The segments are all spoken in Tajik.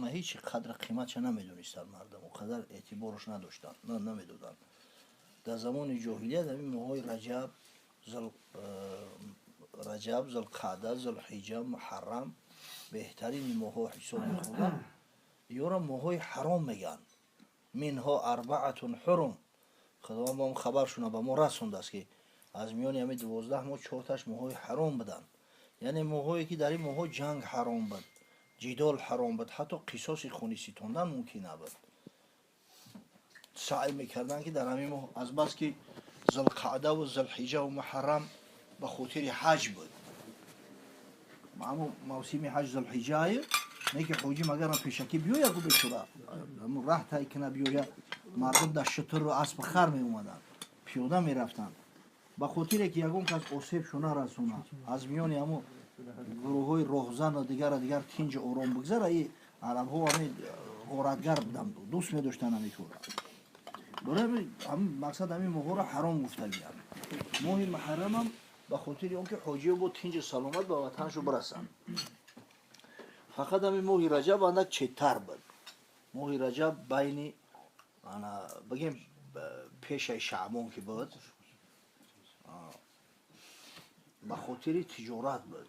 рамазона ҳеҷ қадр қиматша намедонистанд мардам, қадр эътиборш надоштанд, намедоданд. дар замони ҷоҳилият ҳамин моҳҳои раҷаб, зулқаъда, зулҳиҷҷа, муҳаррам беҳтарини моҳҳо ҳисоб мехӯрданд. ёра моҳҳои ҳаром мегӯянд. минҳо арбаъатун ҳурум. худованд ба мо хабар шуна, ба мо расондааст ки аз миёни ҳамин 12 моҳ 4таш моҳҳои ҳаром буданд. яъне моҳҳое ки дар ин моҳҳо ҷанг ҳаром буд, ҷидол ҳаром буд, ҳатто қисоси хуни ситондан мумкин набуд. саъй мекарданд ки дар ҳамин моҳ азбас ки зулқаъдаву зулҳиҷҷаву муҳаррам ба хотири ҳаҷ буд. маъмул мавсими ҳаҷ зулҳиҷҷае не ки ҳоҷи магарам пешакӣ биёя гу бечора раҳ тай кина биёя, мардум дар шутру аспу хар меомаданд, пиёда мерафтанд. ба хотире ки ягон кас осебшо нарасонад, аз миёни ҳамун гурӯҳҳои роҳзану дигара дигар тинҷу ором бигзара, и арабҳо ҳамин ғоратгар буданд, дӯст медоштанд ҳамин кора. барои мақсад ҳамин моҳҳоро ҳаром гуфта гӯянд. моҳи муҳаррамам ба хотири он ки ҳоҷиё бо тинҷу саломат ба ватаншо бирасанд. фақат ҳамин моҳи раҷаб андак четтар буд. моҳи раҷаб байни бигем пешаи шаъбон ки буд, ба хотири тиҷорат буд.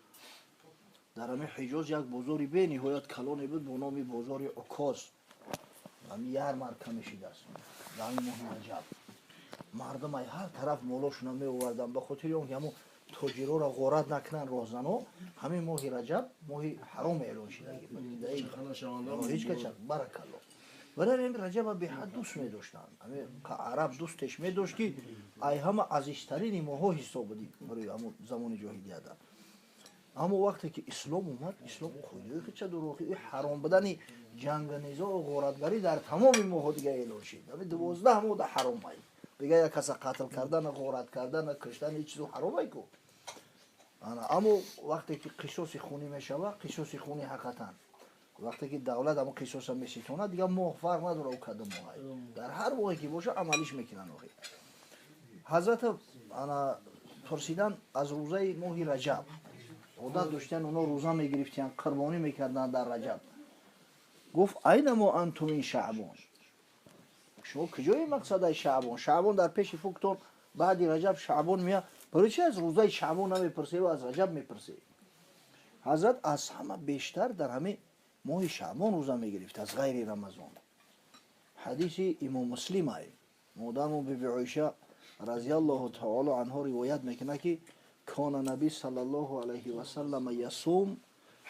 дар ҳамин ҳиҷоз як бозори бениҳоят калоне буд бо номи бозори Укоз. ҳамин ярмарка мешидааст дар ҳамин моҳи раҷаб. мардум ай ҳар тараф молошона меоварданд, ба хотири он ки ҳамун тоҷироро ғорат накунанд роҳзано. ҳамин моҳи раҷаб моҳи ҳаром эълон шидагӣ буд. ҳеҷ кача баракалло. барои ҳамин раҷаба беҳад дӯст медоштанд. ҳамин араб дӯстеш медошт ки ай ҳама азизтарини моҳҳо ҳисоб будӣ барои ҳамун замони ҷоҳилията. аммо вақте ки ислом омад, ислом қоидаи худша дурохи ҳаром будани ҷангу низоъу ғоратгарӣ дар тамоми моҳҳо дига эълон шид. ҳамин 12 моҳ да ҳаромай. дига як каса қатл кардана, ғорат кардана, куштани ҳеҷ чизо ҳаромай ку. аммо вақте ки қисоси хунӣ мешавад, қисоси хуни ҳақиқатан. вақте ки давлат ҳамон қисоса меситонад, дига моҳ фарқ надора у кадом моҳай. дар ҳар моҳе ки боша амалиш мекунанд. охир ҳазрат пурсидан аз рӯзаи моҳи раҷаб. одат доштанд оно рӯза мегирифтанд, қурбонӣ мекарданд дар раҷаб. гуфт айна мо антум ин шаъбон. шумо куҷои мақсадаи шаъбон? шаъбон дар пеши фуктон баъди раҷаб шаъбон меяд. барои чи аз рӯзаи шаъбон намепурсед ва аз раҷаб мепурсед? ҳазрат аз ҳама бештар дар ҳамин моҳи шаъбон рӯза мегирифт, аз ғайри рамазон. ҳадиси имом муслим ай модармо биби оиша разиаллоҳу таоло анҳо ривоят мекунад ки кона набӣ саллаллоҳу алайҳи васаллама ясум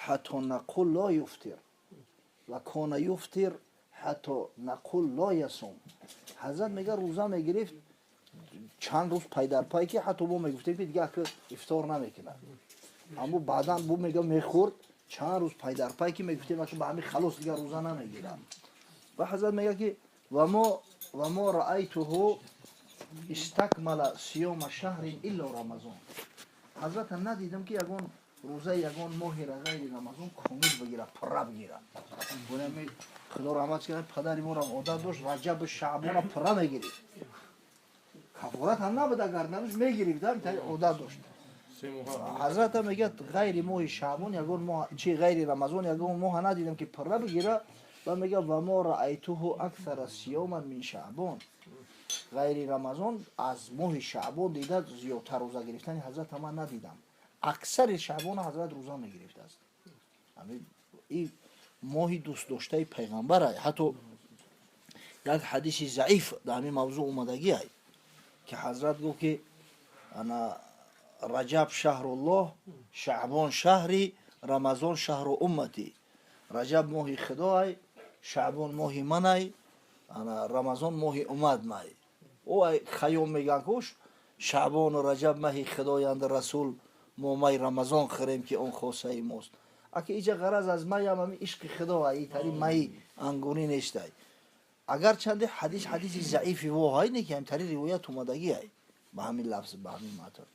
ҳатто нақул ло юфтир ва кона юфтир ҳатто нақул ло ясум. ҳазрат мега рӯза мегирифт чанд рӯз пай дар пай ки ҳатто мо мегуфтем ки дига ифтор намекунад. аммо баъдан бу мега мехӯрд чанд рӯз пай дар пай ки мегуфтем ба ҳамин халос дига рӯза намегирад. ва ҳазрат мега ки ва мо раайтуҳу истакмала сиёма шаҳрин илло рамазон. ҳазрата надидам ки ягон рӯзаи ягон моҳи ғайри рамазон комил бигирад, пурра бигирад. худо раҳмат кунад, падари морам одат дошт раҷабу шаъбона пурра мегирифт. кафорат ҳам набуд, агар надошт мегирифт, одат дошт. ҳазрата мегӯяд ғайри моҳи шаъбон ягон моҳ чи ғайри рамазон ягон моҳа надидам ки пурра бигирад. ва мегӯяд ва мо раайтуҳу аксара сиёман мин шаъбон. ғайри рамазон аз моҳи шаъбон дида зиёдтар рӯза гирифтани ҳазрата ман надидам. аксари шаъбона ҳазрат рӯза мегирифтааст. ин моҳи дӯстдоштаи пайғамбар ай. ҳатто як ҳадиси заиф дар ҳамин мавзӯъ омадагӣ ай ки ҳазрат гуфт ки раҷаб шаҳруллоҳ, шаъбон шаҳри, рамазон шаҳру умматӣ. раҷаб моҳи худо ай, шаъбон моҳи ман ай, рамазон моҳи уммат май. о ай хаём мегӯянд ку шаъбону раҷаб маҳи худоянди расул, мо май рамазон хӯрем ки он хосаи мост. аки иҷа ғараз аз маям ҳамин ишқи худо ай, итари маи ангунӣ нестай. агарчанде ҳадиси заифи воҳай не ки ҳамтари ривоят омадагӣ ай ба ҳамин лафз, ба ҳамин матн.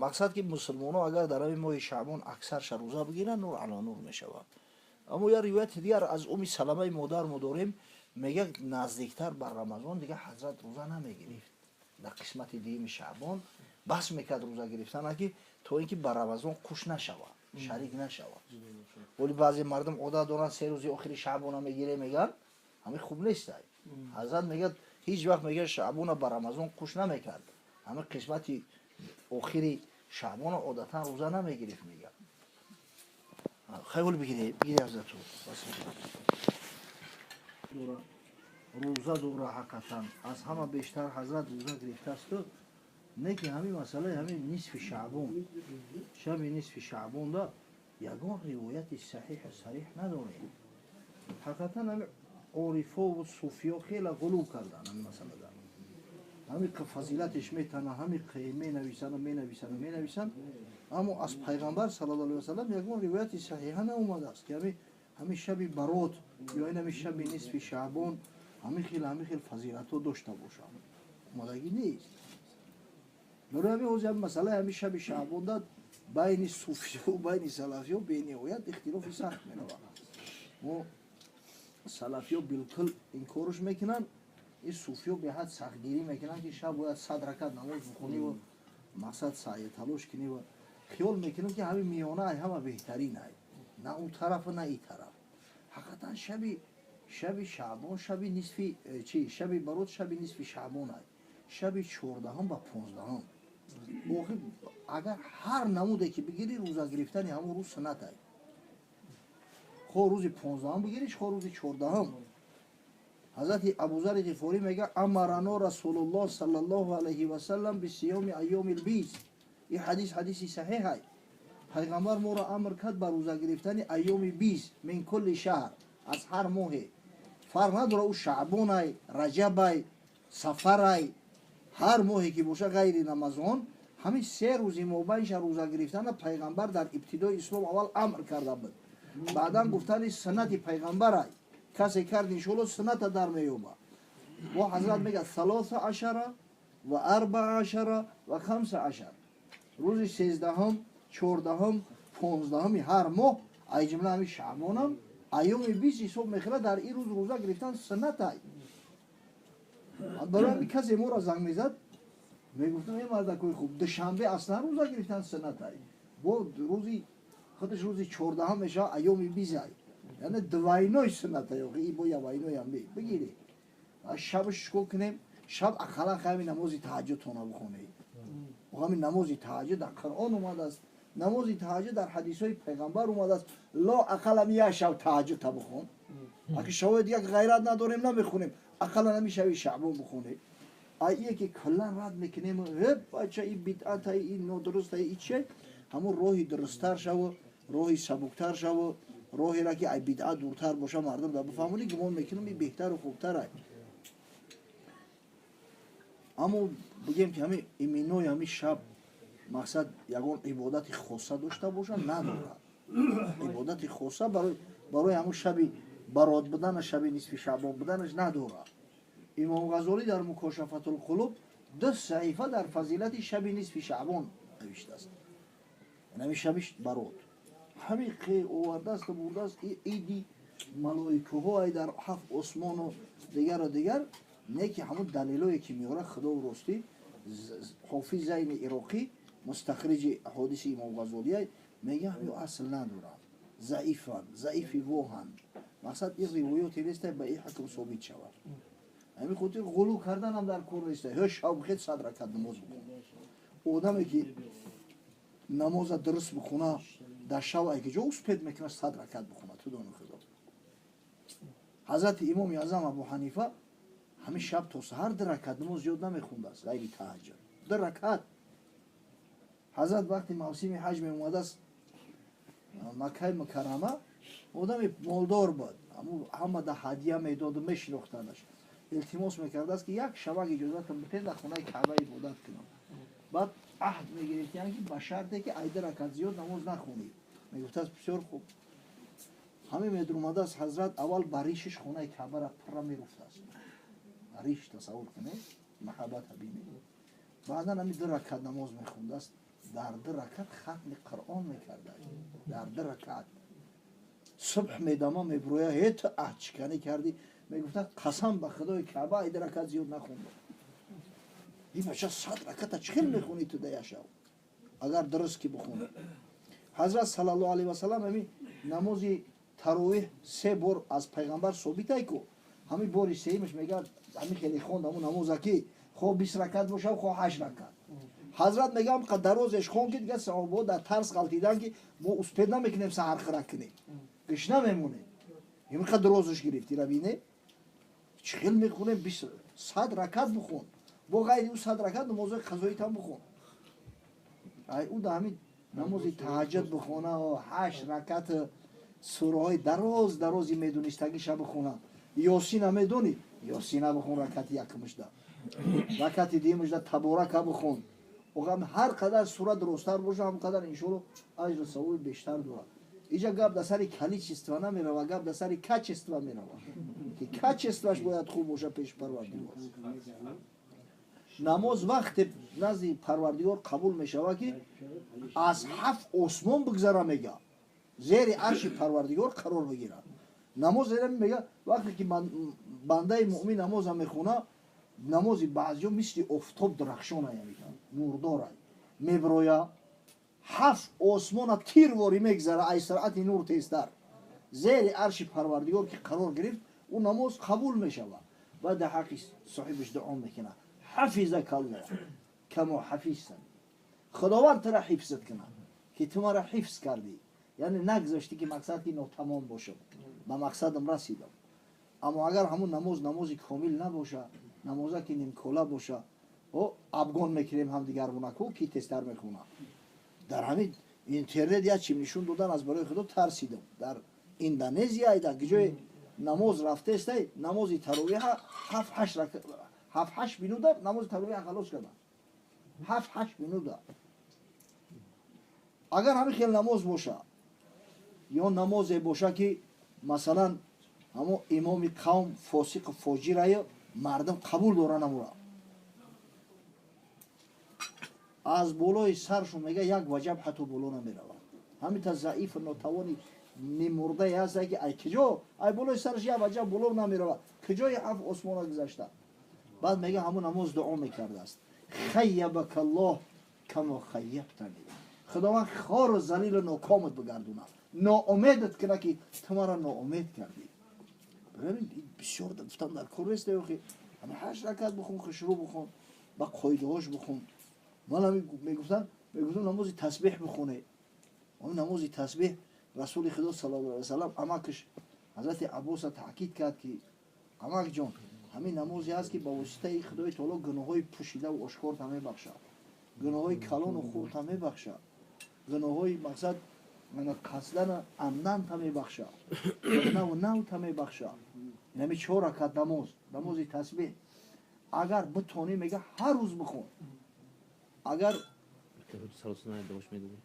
мақсад ки мусулмонон агар дар ҳамин моҳи шаъбон аксарша рӯза бигиранд, нур ала нур мешавад. аммо як ривояти дигар аз уми саламаи модармо дорем, мега наздиктар ба рамазон дига ҳазрат рӯза намегирифт. дар қисмати дуюми шаъбон бас мекард рӯза гирифтана ки то ин ки ба рамазон куш нашавад. شریک نشود. ولی بعضی مردم عادت دارن 3 روز آخری شعبان میگیره میگن همین خوب نیست. حضرت میگه هیچ وقت میگه شعبان بر رمضان خوش نمیکرد. همین قسمتی آخری شعبان عادتا روزه نمیگرفت میگه. خیلی بگیری حضرت روزه دوره حقیقتا از همه بیشتر حضرت روزه گرفته است. نه که همین مسئله همین نصف شعبان شب نصف شعبان دا یگان روایت صحیح صریح نداره. حقیقتا همین عارفا و صوفیا خیلی غلو کردن همین مسئله دا. همین که فضیلتش میتونه همین که می نویسن اما از پیغمبر صلی الله علیه و سلم یگان روایت صحیحه ناومده است که همین شب برات یا این همین شب نصف شعبان همین خیلی فضیلت رو داشته باشه. اومدگی نیست. برای همین حوضی مسئله همین شب شعبان داد بین صوفی و بین سلفی و بین نهایت اختلاف سخت می‌نواد. و سلفی ها بالکل این کارش میکنن، این صوفی ها به حد سختگیری میکنن که شب باید 100 رکعت نماز بخونی و مقصد سعی تلاش کنی و خیال میکنم که همین میانه همه بهترین های، نه اون طرف و نه این طرف. حقیقتا شب شعبان شب نصف شب برات شب نصف شعبان های، شب 14 و 15 اگر هر نموده که بگیری روزه گرفتن همون روز سنت های. خو روز 15 بگیریش خو روز 14. حضرت ابوذر غفاری میگه امرنا رسول الله صلی الله علیه و سلم بصیام ایام البیض. این حدیث صحیح است. پیغمبر ما را امر کرد بر روزه گرفتن ایام بیض من کل شهر، از هر ماه. فرق نداره او شعبان ای، رجب ای، صفر ای، هر ماهی که باشه غیر رمضان، همین 3 روز مابینش روزه گرفتن پیغمبر در ابتدای اسلام اول امر کرده بود. بعدا گفتن سنت پیغمبر ای، کسی کرد انشالله سنت در میومه. و حضرت میگه 13 و 14 و 15 روز 13 14 15 هر ماه ای جمله همین شعبان هم ایام 20 حساب میخوره در این روز روزه گرفتن سنت ای. برای همین کسی ما را زنگ میزد میگفتم این مردکوی خوب دوشنبه اصلا روزه گرفتن سنت ای، با روزی خودش روزی 14 میشه ایام 20 ای، یعنی دوینای سنت ای. این با یا وینای هم بگیری شبش کو کنیم، شب اقلا همین نماز تهجد تونه بخونی. و همین نماز تهجد در قرآن اومده است، نماز تهجد در حدیث های پیغمبر اومده است. لا اقلا یک شب تهجد تا بخون. اگه شب دیگه غیرت نداریم نمیخونیم، اقلا نمیشه شعبان بخونیم. ایه که کلا رد میکنیم بچه این بدعت این نادرست این چه همون راهی درستتر شو، راهی سبکتر شو، راهی را که ای بدعت دورتر باشه مردم دا بفهمونی گمان میکنم این بهتر و خوبتر است. اما بگیم که همین ایمینوی همین شب مقصد یگان عبادت خاصه داشته باشه نداره. عبادت خاصه برای همون شبی برات بودن شب نصف شعبان بودنش نداره. امام غزالی در مکاشفة القلوب 2 صحیفه در فضیلت شب نصف شعبان نوشته است. یعنی شبش برات همین که آورده است برده است ایدی ملائکه های در 7 آسمان و دیگر نه که همون دلیلایی که میاره خدا و راستی. حافظ زین عراقی مستخرج احادیث امام غزالی میگه همین اصل نداره، ضعیفی واهن. مقصد این روایاتی نیست به این حکم ثابت شود. همین خودی غلو کردن هم در کار نیست. هر شب خیلی 100 رکعت نماز بخونه. آدمی که نماز درست بخونه در شب اگه جو اسپید میکنه 100 رکعت بخونه تو دانو خدا. حضرت امام اعظم ابو حنیفه همین شب تا سحر 2 رکعت نماز زیاد نمیخونده است غیر تهجد. 2 رکعت. حضرت وقتی موسم حج می اومده است مکه مکرمه، آدم مالدار بود، همه ده هدیه میداد و میشناختنش. التماس میکرده است که یک شب اجازه بدید در خانه کعبه عبادت کنم. بعد عهد میگرفت یعنی که به شرطی که 2 رکعت زیاد نماز نخونید. میگفت است بسیار خوب. همین میدر اومده است حضرت اول بریشش خانه کعبه را پر میرفت است. بریش تصور کنید محبت ببینید. بعدا همین 2 رکعت نماز میخونده است. در 2 رکعت ختم قرآن میکرده. در 2 رکعت صبح میدما میبرویه هیت عهد چکنی کردی. میگفتن قسم به خدای کعبه 2 رکعت زیاد نخونده. این بچه 100 رکعت چخیل میخونی تو دیگه شب اگر درست که بخونه. حضرت صلی الله علیه و سلم همین نماز تراویح 3 بار از پیغمبر ثابت ای کو همین بار سیمش میگه همین خیلی خوند همون نماز کی خب 20 رکعت باشه خب 8 رکعت حضرت میگم که درازش خون که دیگه صحابه در ترس غلطیدن که ما اسپید نمیکنیم سحر خرک کنیم گشنه میمونه این قدر روزش گرفتی را بینه چخیل میخونه 20 100 رکعت بخون با غیر اون 100 رکعت نماز قضایی هم بخون ای او در همین نماز تهجد بخونه و 8 رکعت سوره های درازی میدونستگی شب بخونه یاسین هم میدونی یاسین بخون رکعت یکمش ده رکعت دیمش ده تبارک بخون و هر قدر سوره درستتر باشه هم قدر انشالله اجر ثواب بیشتر داره اینجا گپ در سر کلیچ استوا نمیره و گپ در سر کچ استوا میره که کچ استواش باید خوب باشه پیش پروردگار نماز وقت نزد پروردگار قبول میشه که از 7 آسمان بگذره میگه زیر عرش پروردگار قرار بگیره نماز میگه وقتی که بنده مؤمن نماز میخونه نماز بعضیا مثل آفتاب درخشانه میگه نور داره میبرویا 7 آسمان تیر واری میگذره ای سرعت نور تیزتر زیر عرش پروردگار که قرار گرفت اون نماز قبول میشه و در حق صاحبش دعا میکنه حفظک الله کما حفظتنی خداوند تو را حفظت کنه که تو ما را حفظ کردی یعنی نگذاشتی که مقصد اینو تمام باشه به مقصدم رسیدم اما اگر همون نماز کامل نباشه نمازه که نیم کلا باشه و ابگان میکریم هم دیگر بونکو کی تستر میخونه در همین اینترنت یا چی نشون دادن از برای خدا ترسیدم در اندونزیا در کجای نماز رفته است نماز تراویح 7-8 minut نماز تراویح خلاص کردن 7-8 minut اگر همین خیلی نماز باشه یا نماز باشه که مثلا همون امام قوم فاسق فاجر مردم قبول دارن امورا از بالای سرشون میگه یک وجب حتی بالا نمیره همین تا ضعیف ناتوانی نمرده هست که ای کجا ای بالای سرش یک وجب بالا نمیره کجای 7 آسمان گذشته بعد میگه همون نماز دعا میکرده است خیبک الله کما خیبتنی خداوند خار و ذلیل و ناکامت بگردونه ناامیدت کنه که تو ما را ناامید کردی ببین بسیار گفتم در کورست دیگه همه 8 رکعت بخون خشرو بخون با قاعده هاش بخون من میگفتم نماز تسبیح بخونه اون نماز تسبیح رسول خدا صلی الله علیه و سلم اماکش حضرت عباس تاکید کرد که اماک جان همین نمازی است که با واسطه خدای تعالی گناههای پوشیده و آشکار تا میبخشه گناههای کلان و خرد تا میبخشه گناههای مقصد من قصدن عمدن تا میبخشه نه تا میبخشه یعنی 4 رکعت نماز تسبیح اگر بتونی میگه هر روز بخون اگر سلسله دوش میدونی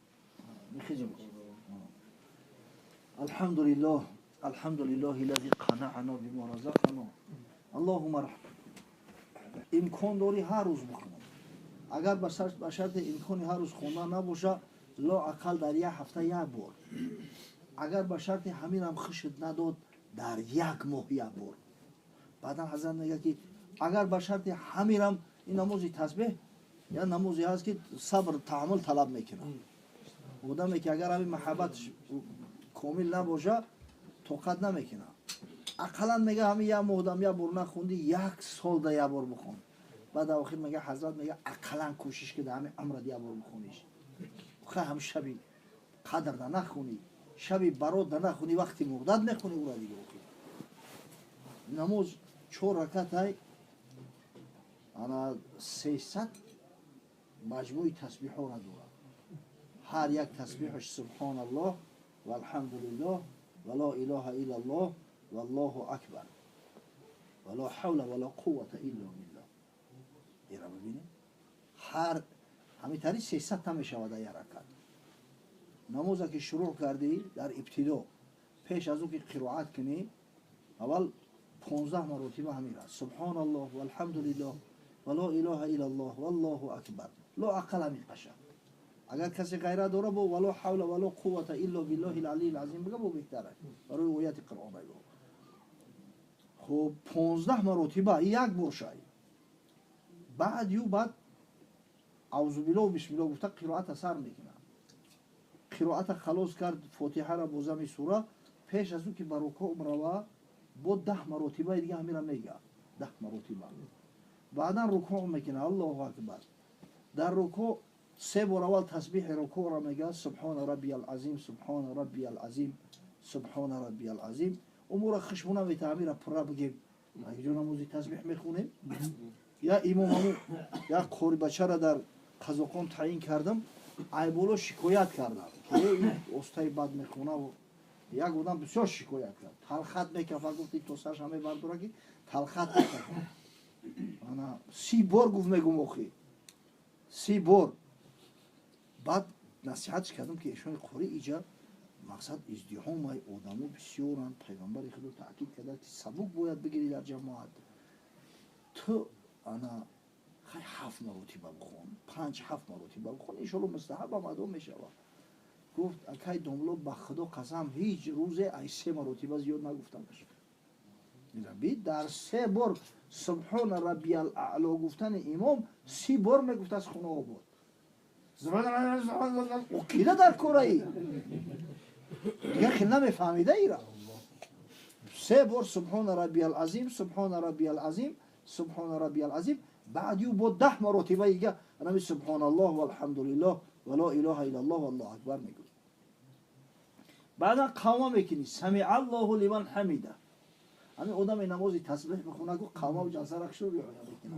الحمد لله الذي قنعنا بما رزقنا اللهم رحم امکان داری هر روز بخون اگر به شرط امکانی هر روز خوندن نباشه لا اقل در یک هفته 1 بار اگر به شرط همین هم خشت نداد در 1 ماه 1 بار بعدا حضرت میگه که اگر به شرط همین هم این نماز تسبیح یا نمازی هست که صبر تحمل طلب میکنه بودم که اگر همین محبت کامل نباشه طاقت نمیکنه اقلا میگه همین 1 ماه 1 بار نخوندی 1 سال ده 1 بار بخون بعد آخر میگه حضرت میگه اقلا کوشش که همین عمر 1 بار بخونیش خیلی هم شبی قدر ده نخونی شبی برات ده نخونی وقتی مردد میخونی او را دیگه نماز 4 رکعت های انا 300 مجموعی تسبیح ها را داره هر یک تسبیحش سبحان الله و الحمد لله و لا اله الا الله و الله اکبر و لا حول و لا قوة الا بالله این را ببینید هر همین طریق 300 تا میشود در یک رکعت نماز که شروع کردی در ابتدا پیش از او که قرائت کنی اول 15 مرتبه همین را سبحان الله و الحمد لله و لا اله الا الله و الله اکبر لا اقل همین قشنگ اگر کسی غیره داره با ولا حول ولا قوة الا بالله العلی العظیم بگه با بهتره برای روایت قرآن بگو خب 15 مرتبه 1 بار شای بعد اعوذ بالله و بسم الله گفته قرائت اثر میکنه қироата халос кард фотиҳара бо зами сура пеш аз ӯ ки ба рукӯъ рава бо 10 маротиба дига ҳамира мега 10 маротиба баъдан рукӯъ мекуна аллоҳу акбар дар рукӯъ 3 бор аввал тасбиҳи рукӯъро мега субҳона раббиял азим субҳона раббиял азим субҳона раббиял азим умура хушбуна мета ҳамира пурра бигем ҷо намози тасбиҳ мехунем я имом ҳаму як қорибачара дар қазоқон таъин кардам айболо шикоят кардам остаи бад мехунаву як одам бисёр шикоят кард талхат мекафа гуфти то сарша мебардора ки талхат мекафа ана 30 бор гуфт мегум охи 30 бор баъд насиҳатш кардам ки эшони қори иҷа мақсад издиҳомай одамо бисёранд пайғамбари худо таъкид карда ки сабук бояд бигирӣ дар ҷамоат ту ана хай 7 маротиба бхон 5-7 маротиба бхон иншоалло мустаҳабам адо мешавад гуфт акай домло ба худо қасам ҳеҷ рӯзе ай 3 маротиба зиёд нагуфтамаш бибин дар 3 бор субҳона раббиял аъло гуфтани имом 30 бор мегуфт аз хуна обод оқида дар кораи дигар хел намефаҳмида ира 3 бор субҳона раббиял азим субҳона раббиял азим субҳона раббиял азим баъди ӯ бо 10 маротиба дига нами субҳаналлоҳ валҳамдулиллоҳ ва ла илоҳа илlalloh валлоҳу акбар мегӯй баъдан қавма мекунӣ самиаллоҳу лиман ҳамида ҳамин одаме намози тасбиҳ мехона гу қавмаву ҷалсарак шур риоя мекуна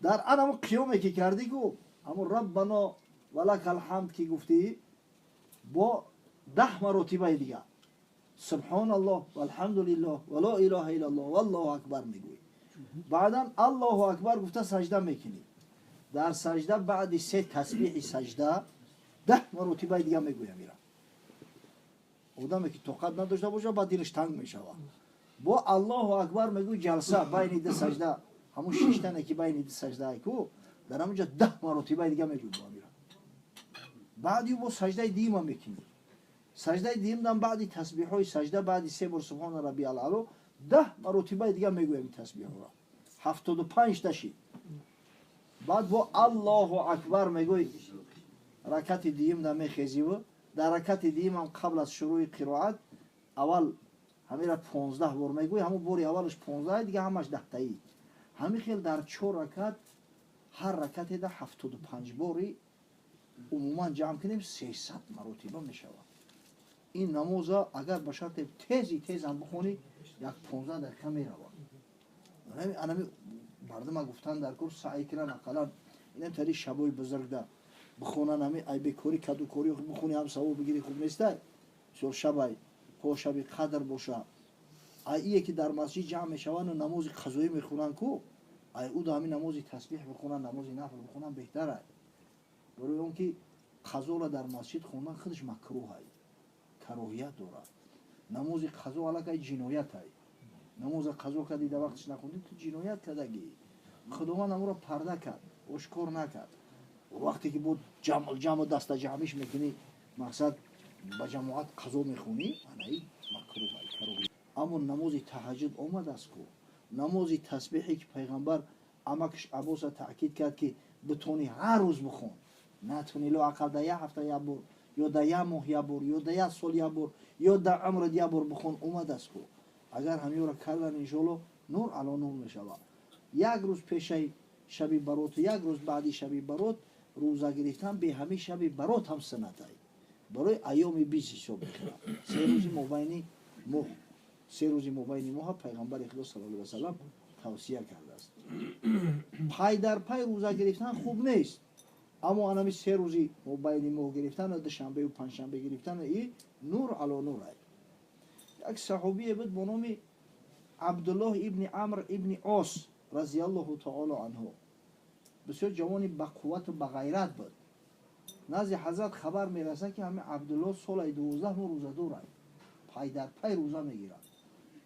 дар анамо қиёме ки кардӣ гу ҳамун раббано валакал ҳамд ки гуфтӣ бо 10 маротибаи дига субҳаналлоҳ валҳамдулиллоҳ ва ла илоҳа илlalloh валлоҳу акбар мегӯй баъдан аллоҳу акбар гуфта саҷда мекунӣ дар саҷда баъди 3 тасбиҳи саҷда 10 маротибаи дига мегӯям ира одаме ки тоқат надошта боша ба дилаш танг мешавад бо аллоҳу акбар мегӯй ҷалса байни ду саҷда ҳамун 6 тане ки байни ду саҷдае ку дар ҳамунҷо 10 маротибаи дига мегӯй бо амира баъди ӯ бо саҷдаи диюма мекунӣ саҷдаи диюмдан баъди тасбиҳҳои саҷда баъди 3 бор субҳона раббиял аъло 10 маротибаи дига мегӯям тасбиҳҳоро 75 таши баъд бо аллоҳу акбар мегӯй ракати диюмда мехезиву дар ракати диюмам қабл аз шурӯи қироат аввал ҳамира 15 бор мегӯй ҳамун бори аввалаш 15 дига ҳамаш 10таи ҳамин хел дар 4 ракат ҳар ракатеда 75 бори умуман ҷамъ кунем 300 маротиба мешавад ин намоза агар ба шарте тезам бихонӣ як 15 дақиқа меравад анами мардума гуфтан дар кур саъй кунан ақаллан инам тари шабои бузургда бихонан ами ай бекорӣ кадукорӣ бихонӣ ҳам савоб бигирӣ хуб нестай сол шабай ҳо шаби қадр боша ай ие ки дар масҷид ҷамъ мешавану намози қазоӣ мехонан ку ай ӯ да ҳамин намози тасбиҳ бихонан намози нафл бихонан беҳтарай барои он ки қазоро дар масҷид хондан худаш макрӯҳай кароҳият дорад намози қазо аллакай ҷиноятай намоза қазо кардӣ дар вақташ нахондӣ ту ҷиноят кардагӣ худованд амуро парда кард ошкор накард вақте ки бо ҷамъу дастаҷамъиш мекунӣ мақсад ба ҷамоат қазо мехонӣ анаи макрӯҳай кароҳият аммо намози таҳаҷҷуд омадааст ку намози тасбиҳе ки пайғамбар амакаш аббоса таъкид кард ки битонӣ ҳар рӯз бихон натонӣ лоақал да як ҳафта як бор ё да як моҳ як бор ё да як сол як бор ё да умрат як бор бихон омадааст ку агар ҳамиёро кардан иншоалло нур ало нур мешавад як рӯз пешаи шаби бароту як рӯз баъди шаби барот рӯза гирифтан беҳамин шаби барот ҳам сунатай барои айёми 20 ҳисоб мекунад 3 рӯзи мобайни моҳ 3 рӯзи мобайни моҳа пайғамбари худо саллаллоҳу алайҳи ва саллам тавсия кардааст пай дар пай рӯза гирифтан хуб нест аммо анами 3 рӯзи мобайни моҳ гирифтану душанбею панҷшанбе гирифтану и нур ало нурай як саҳобие буд бо номи абдуллоҳ ибни амр ибни ос разиаллоҳу таоло анҳу бисёр ҷавони бақуввату бағайрат буд назди ҳазрат хабар мерасад ки ҳамин абдуллоҳ солаи 12 моҳ рӯзадорад пай дар пай рӯза мегирад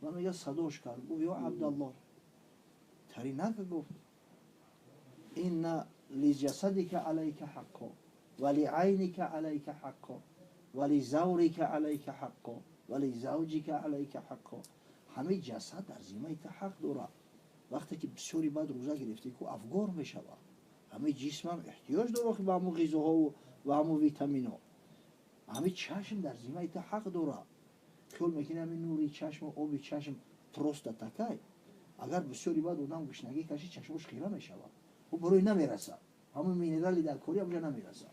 ва мега садош кард гуфт ё абдаллоҳ тари нака гуфт инна лиҷасадика алайка ҳаққо ва лиайника алайка ҳаққо ва лизаврика алайка ҳаққо ва лизавҷика алайка ҳаққо ҳамин ҷасад дар зиммаи ту ҳақ дорад вақте ки бисёри баъд рӯза гирифтӣ ку афгор мешавад ҳамин ҷисмам эҳтиёҷ дорад ба ҳамун ғизоҳо ва ҳамун витаминҳо همین چشم در زیمه ایت حق داره. کل میکنه همین نوری چشم و آبی چشم پروستا تکای. اگر بسیاری بعد آدم گشنگی کشی چشمش خیره میشه و برای نمیرسه. همون مینرالی در کوری همونجا نمیرسه.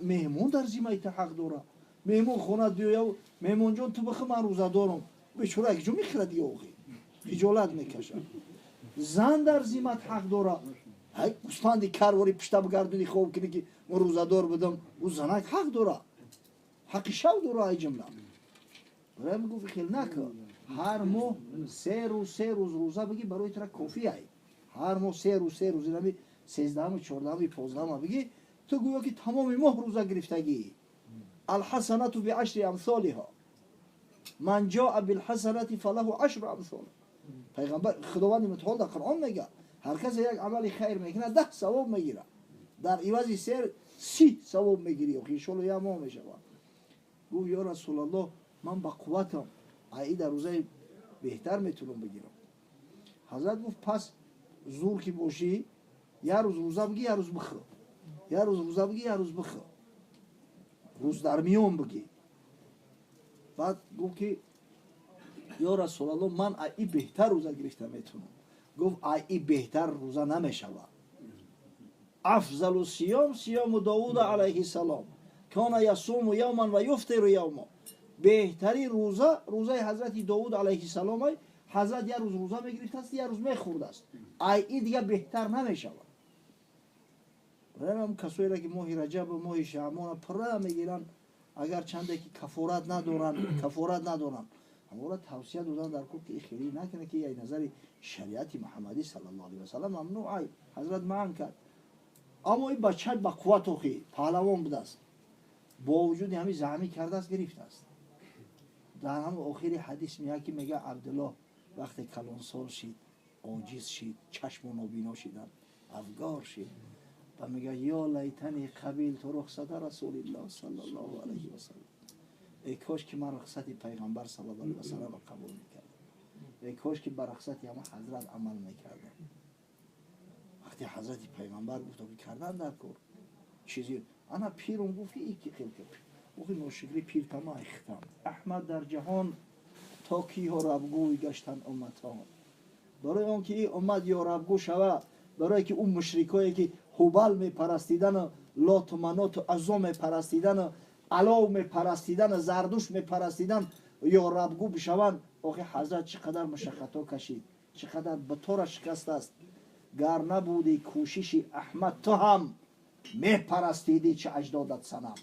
مهمون در زیمه ایت حق داره. مهمون خونه دیو مهمون جان تو بخه من روزه دارم. بیچاره اگه جو میخره دیگه اوخی. خجالت میکشه. زن در زیمت حق داره. های گوسفندی کاروری پشت بگردونی خوب کنی که من روزه دار بدم او زنک حق داره. حق شو داره ای جمله. برای میگو خیلی نکن. هر ماه 3 روز روزه بگی برای تو کافی ای. هر ماه 3 روز اینمی 13 14 15 بگی تو گویا که تمام ماه روزه گرفتگی. الحسنة بعشر امثالها. من جاء بالحسنة فله 10 امثال. پیغمبر خداوند متعال در قرآن میگه هر کس یک عمل خیر میکنه 10 ثواب میگیره. در عوض 30 ثواب میگیری و خیشول یا ما میشه. گفت یا رسول الله من با قوتم ای در روزه بهتر میتونم بگیرم. حضرت گفت پس زور کی باشی یا روز روزه بگی یا روز بخور. یا روز روزه بگی یا روز بخور. روز در میون بگی. بعد گفت که یا رسول الله من ای بهتر روزه گرفته میتونم. گفت ای بهتر روزه نمیشود. افضل الصيام صيام داوود علیه السلام کان یصوم یوما و یفطر یوما. بهترین روزه حضرت داوود علیه السلام ای حضرت یه روز روزه میگرفته است یه روز میخورده است. ای دیگه بهتر نمیشود. برای هم کسایی را که ماه رجب و ماه شعبان پره میگیرن اگر چنده که کفارت ندارن اما توصیه دادن در کل که خیلی نکنه که یه نظر شریعت محمدی صلی الله علیه و سلم ممنوع حضرت معن کرد. اما این بچه با قوت و خیلی پهلوان بوده است با وجود همین زحمی کرده است گرفته است. در هم آخری حدیث میگه که میگه عبدالله وقتی کلانسال شید عاجز شید چشم و نابینا شیدن افگار شید و میگه یا لیتنی قبیل تو رخصت رسول الله صلی الله علیه و سلم. ای کاش که من رخصت پیغمبر صلی الله علیه و سلم قبول میکردم. ای کاش که بر رخصت همه حضرت عمل میکردم. وقتی حضرت پیغمبر گفت که کردن در کار چیزی انا پیرم گفتی ای که خیلی گفتی نوشگری پیر تمام اختم احمد در جهان تا کی ها ربگوی گشتن امتان. برای اون که این امت یا ربگو شوه برای که اون مشرکایی که هبل میپرستیدن و لات و منات و عزا میپرستیدن و علاو میپرستیدن و زردوش میپرستیدن یا ربگو بشوند. آخه حضرت چقدر مشقتا کشید چقدر به طور شکست است. گر نبودی کوشش احمد تو هم میپرستیدی چه اجدادت صنم.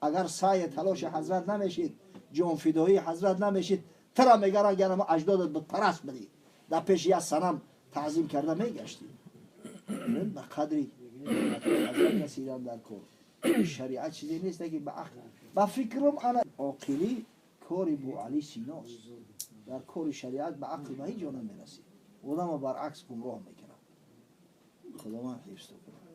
اگر سعی تلاش حضرت نمیشید جان فدایی حضرت نمیشید ترا میگرن گرم اجدادت بود پرست بدی در پیش یه صنم تعظیم کرده میگشتی. به قدری حضرت رسیدن در کار. شریعت چیزی نیست که با فکرم انا عاقلی کاری بو علی سیناست. در کار شریعت به عقل به هیچ جا نمیرسی. آدم برعکس گمراه میکنه. خدا من حفظ کنه.